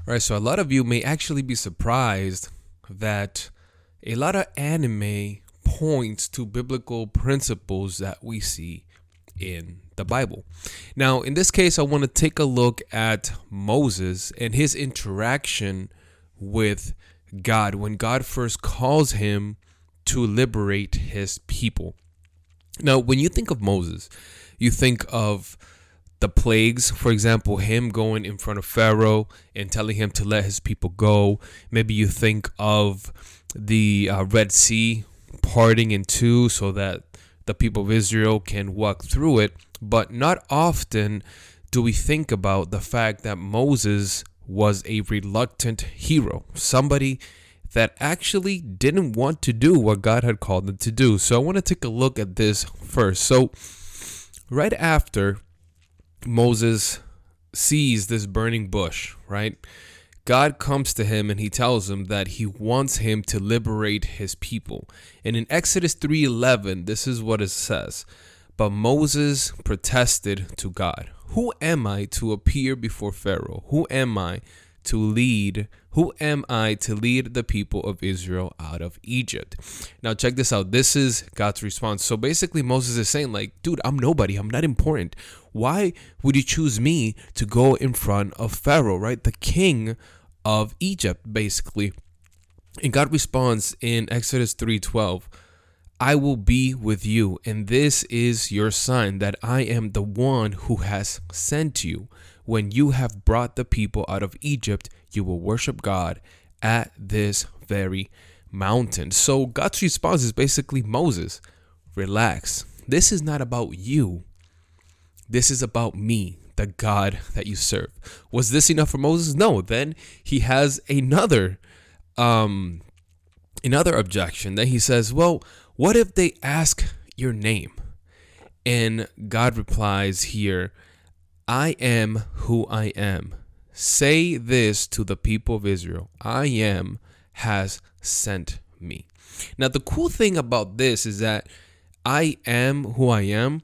Right, so a lot of you may actually be surprised that a lot of anime points to biblical principles that we see in the Bible. Now, in this case, I want to take a look at Moses and his interaction with God when God first calls him to liberate his people. Now, when you think of Moses, you think of the plagues, for example, him going in front of Pharaoh and telling him to let his people go. Maybe you think of the Red Sea parting in two so that the people of Israel can walk through it. But not often do we think about the fact that Moses was a reluctant hero, somebody that actually didn't want to do what God had called him to do. So I want to take a look at this first. So right after Moses sees this burning bush, right? God comes to him and he tells him that he wants him to liberate his people. And in Exodus 3:11, this is what it says. But Moses protested to God, "Who am I to appear before Pharaoh? Who am I to lead the people of Israel out of Egypt?" Now check this out. This is God's response. So basically Moses is saying, like, dude, I'm nobody. I'm not important. Why would you choose me to go in front of Pharaoh, right? The king of Egypt, basically. And God responds in Exodus 3:12, "I will be with you, and this is your sign that I am the one who has sent you. When you have brought the people out of Egypt, you will worship God at this very mountain." So God's response is basically, Moses, relax. This is not about you. This is about me, the God that you serve. Was this enough for Moses? No. Then he has another objection. Then he says, well, what if they ask your name? And God replies here, "I am who I am. Say this to the people of Israel. I am has sent me." Now, the cool thing about this is that I am who I am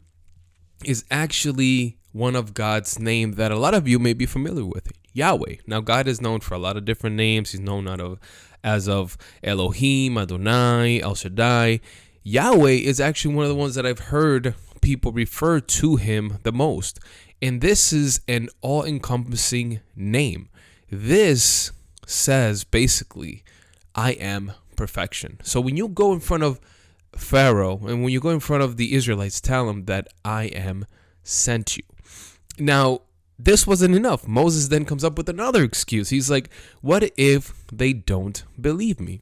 is actually one of God's names that a lot of you may be familiar with, Yahweh. Now, God is known for a lot of different names. He's known as of Elohim, Adonai, El Shaddai. Yahweh is actually one of the ones that I've heard people refer to him the most. And this is an all-encompassing name. This says basically, I am perfection. So when you go in front of Pharaoh and when you go in front of the Israelites, tell them that I am sent you. Now, this wasn't enough. Moses then comes up with another excuse. He's like, what if they don't believe me?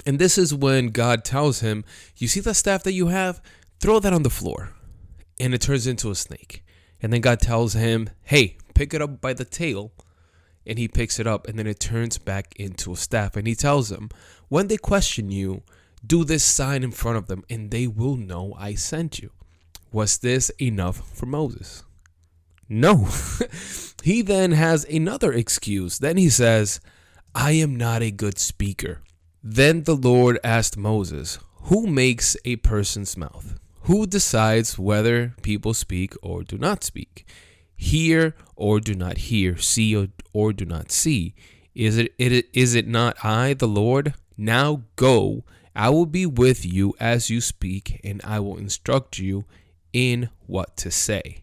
And this is when God tells him, you see the staff that you have? Throw that on the floor. And it turns into a snake. And then God tells him, hey, pick it up by the tail. And he picks it up and then it turns back into a staff. And he tells him, when they question you, do this sign in front of them and they will know I sent you. Was this enough for Moses? No. He then has another excuse. Then he says, I am not a good speaker. Then the Lord asked Moses, who makes a person's mouth? Who decides whether people speak or do not speak? Hear or do not hear? See or do not see? Is it not I, the Lord? Now go. I will be with you as you speak, and I will instruct you in what to say.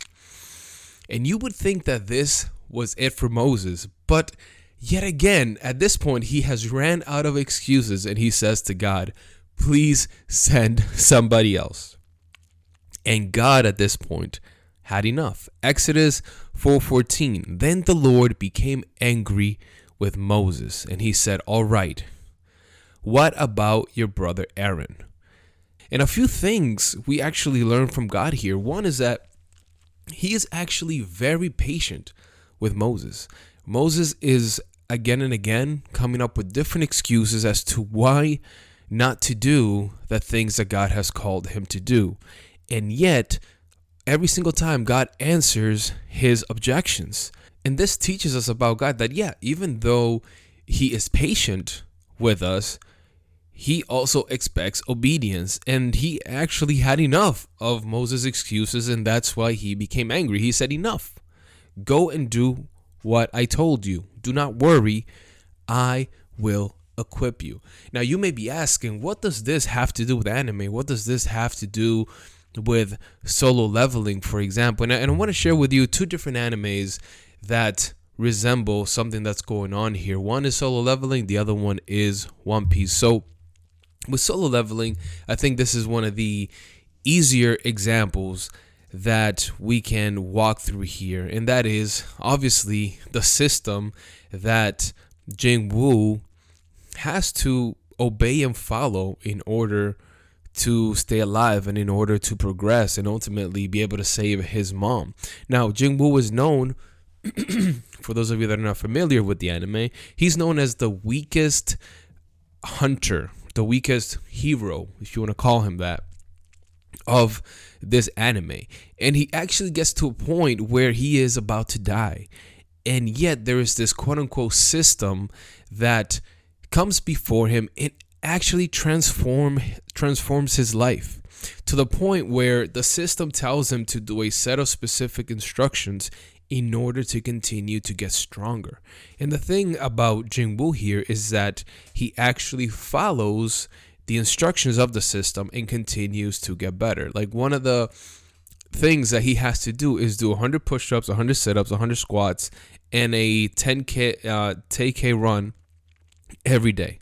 And you would think that this was it for Moses, but yet again, at this point, he has ran out of excuses, and he says to God, please send somebody else. And God at this point had enough. Exodus 4:14. Then the Lord became angry with Moses, and he said, all right, what about your brother Aaron? And a few things we actually learn from God here. One is that he is actually very patient with Moses. Moses is again and again coming up with different excuses as to why not to do the things that God has called him to do. And yet, every single time God answers his objections. And this teaches us about God that, yeah, even though he is patient with us, he also expects obedience. And he actually had enough of Moses' excuses, and that's why he became angry. He said, enough. Go and do what I told you. Do not worry. I will equip you. Now, you may be asking, what does this have to do with anime? What does this have to do with Solo Leveling, for example? And I want to share with you two different animes that resemble something that's going on here. One is Solo Leveling, the other one is One Piece. So with Solo Leveling, I think this is one of the easier examples that we can walk through here, and that is obviously the system that Jing-Woo has to obey and follow in order to stay alive and in order to progress and ultimately be able to save his mom. Now, Jing-Woo is known, for those of you that are not familiar with the anime, he's known as the weakest hunter, the weakest hero, if you want to call him that, of this anime. And he actually gets to a point where he is about to die. And yet there is this quote unquote system that comes before him and actually transforms his life to the point where the system tells him to do a set of specific instructions in order to continue to get stronger. And the thing about Jing-Woo here is that he actually follows the instructions of the system and continues to get better. Like, one of the things that he has to do is do 100 push-ups, 100 sit-ups, 100 squats, and a 10K run every day.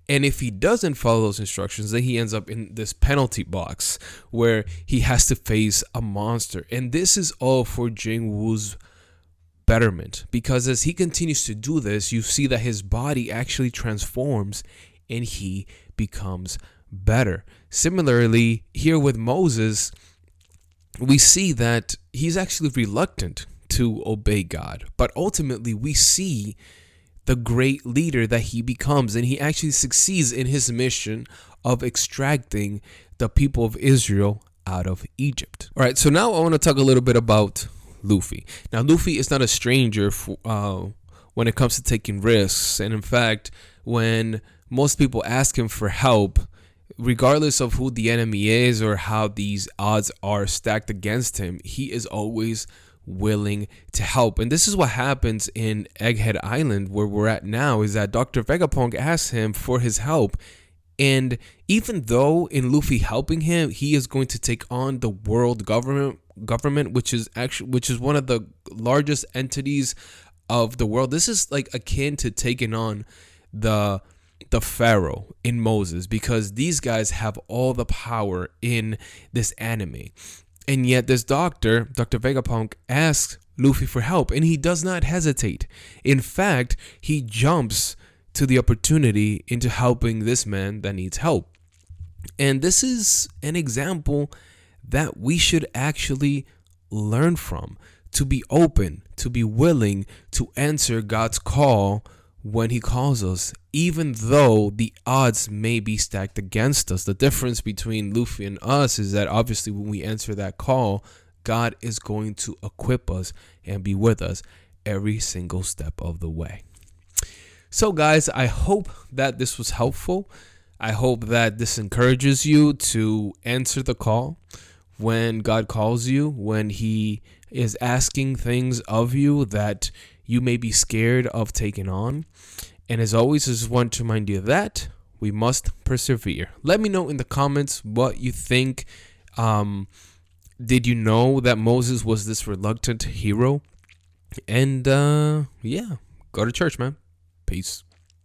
And if he doesn't follow those instructions, then he ends up in this penalty box where he has to face a monster. And this is all for Jing-Woo's betterment, because as he continues to do this, you see that his body actually transforms and he becomes better. Similarly, here with Moses, we see that he's actually reluctant to obey God, but ultimately we see the great leader that he becomes, and he actually succeeds in his mission of extracting the people of Israel out of Egypt. All right, so now I want to talk a little bit about Luffy. Now, Luffy is not a stranger when it comes to taking risks, and in fact, when most people ask him for help, regardless of who the enemy is or how these odds are stacked against him, he is always willing to help. And this is what happens in Egghead Island, where we're at now, is that Dr. Vegapunk asks him for his help. And even though in Luffy helping him, he is going to take on the world government, which is one of the largest entities of the world. This is like akin to taking on the Pharaoh in Moses, because these guys have all the power in this anime. And yet this Dr. Vegapunk asks Luffy for help, and he does not hesitate. In fact, he jumps to the opportunity into helping this man that needs help. And this is an example that we should actually learn from, to be open, to be willing to answer God's call when he calls us, even though the odds may be stacked against us. The difference between Luffy and us is that obviously when we answer that call, God is going to equip us and be with us every single step of the way. So guys, I hope that this was helpful. I hope that this encourages you to answer the call when God calls you, when he is asking things of you that you may be scared of taking on. And as always, I just want to remind you that we must persevere. Let me know in the comments what you think. Did you know that Moses was this reluctant hero? And yeah, go to church, man. Peace.